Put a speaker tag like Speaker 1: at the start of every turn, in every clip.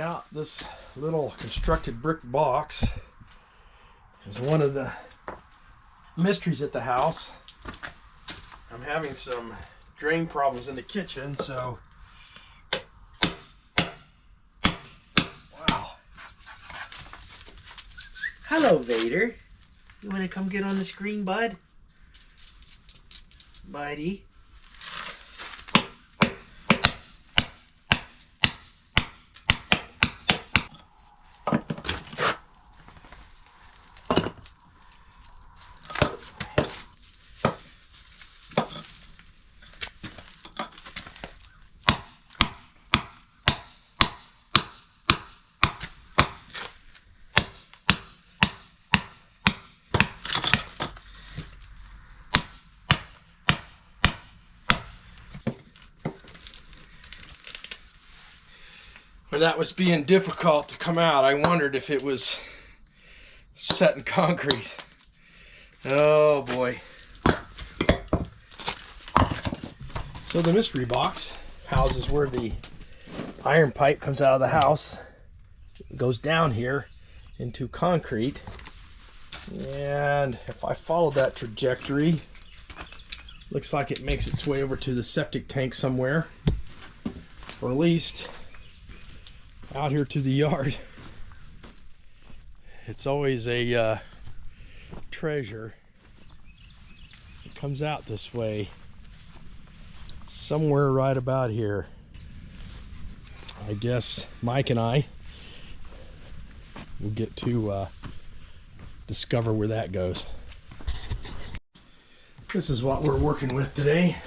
Speaker 1: out, this little constructed brick box is one of the mysteries at the house. I'm having some drain problems in the kitchen, so wow. Hello, Vader. You want to come get on the screen, bud? Buddy. When that was being difficult to come out, I wondered if it was set in concrete. Oh boy. So the mystery box houses where the iron pipe comes out of the house, goes down here into concrete, and if I follow that trajectory, looks like it makes its way over to the septic tank somewhere, or at least out here to the yard. It's always a treasure. It comes out this way, somewhere right about here. I guess Mike and I will get to discover where that goes. This is what we're working with today.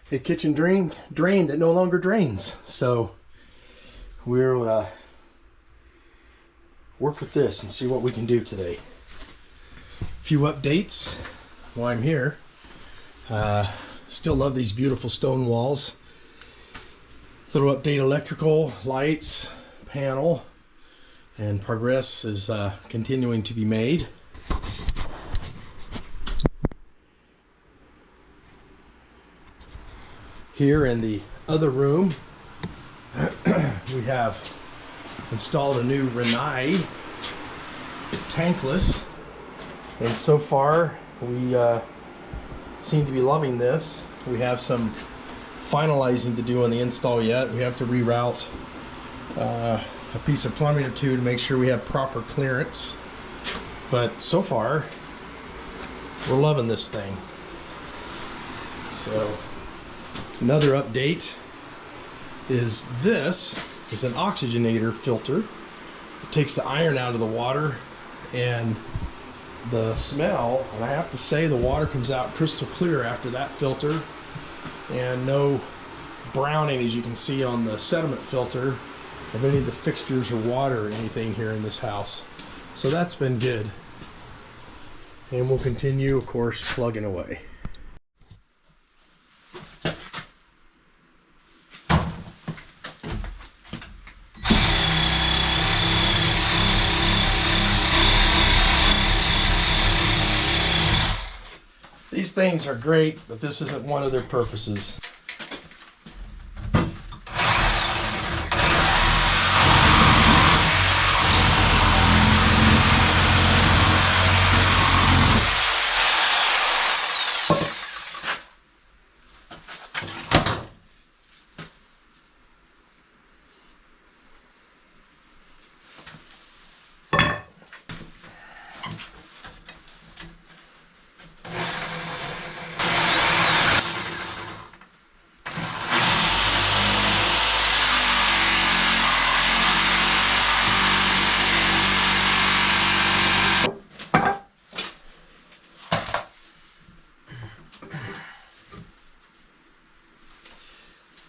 Speaker 1: A kitchen drain that no longer drains. So we'll work with this and see what we can do today. A few updates while I'm here. Still love these beautiful stone walls. Little update: electrical, lights, panel, and progress is continuing to be made. Here in the other room, we have installed a new Renai tankless, and so far we seem to be loving this. We have some finalizing to do on the install yet. We have to reroute a piece of plumbing or two to make sure we have proper clearance, but so far we're loving this thing. So another update is this is an oxygenator filter. It takes the iron out of the water and the smell, and I have to say the water comes out crystal clear after that filter, and no browning, as you can see on the sediment filter, of any of the fixtures or water or anything here in this house. So that's been good, and we'll continue, of course, plugging away. These things are great, but this isn't one of their purposes.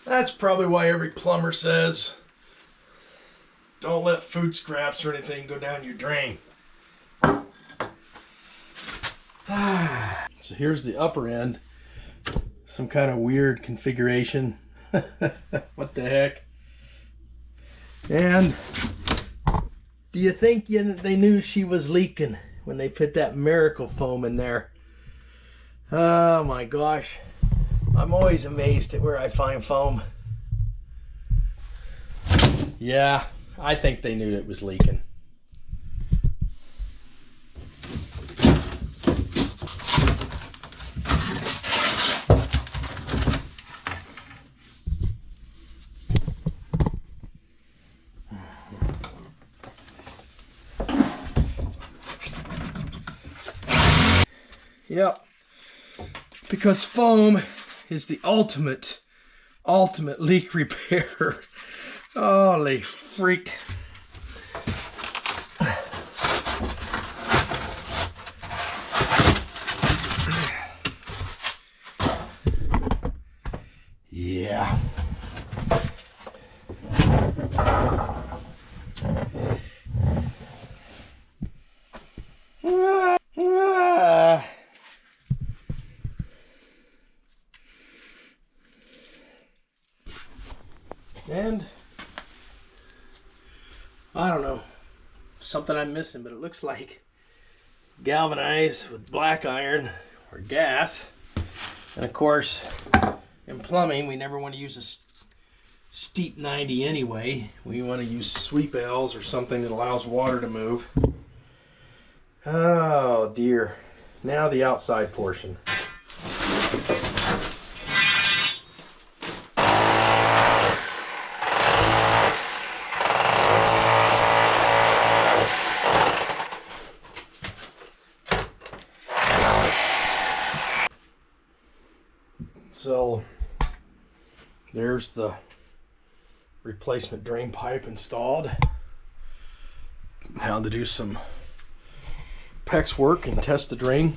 Speaker 1: That's probably why every plumber says, don't let food scraps or anything go down your drain. So here's the upper end. Some kind of weird configuration. What the heck? And do you think they knew she was leaking when they put that miracle foam in there? Oh my gosh. I'm always amazed at where I find foam. Yeah, I think they knew it was leaking. Yep, because foam is the ultimate leak repair. Holy freak. Yeah. And I don't know, something I'm missing, but it looks like galvanized with black iron or gas. And of course, in plumbing, we never want to use a steep 90 anyway. We want to use sweep L's or something that allows water to move. Oh dear. Now the outside portion. So there's the replacement drain pipe installed. Now to do some PEX work and test the drain.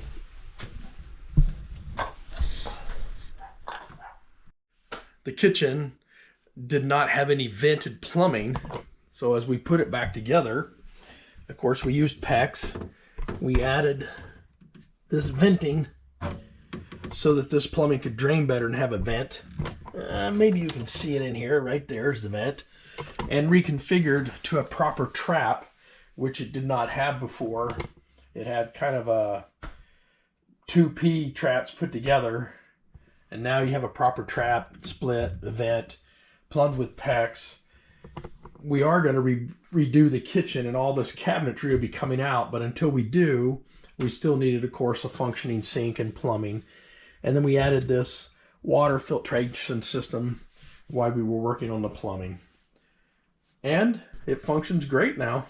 Speaker 1: The kitchen did not have any vented plumbing, so as we put it back together, of course we used PEX. We added this venting so that this plumbing could drain better and have a vent. Maybe you can see it in here. Right there's the vent. And reconfigured to a proper trap, which it did not have before. It had kind of a 2P traps put together. And now you have a proper trap, split, a vent, plumbed with PEX. We are going to redo the kitchen, and all this cabinetry will be coming out. But until we do, we still needed, of course, a functioning sink and plumbing. And then we added this water filtration system while we were working on the plumbing. And it functions great now.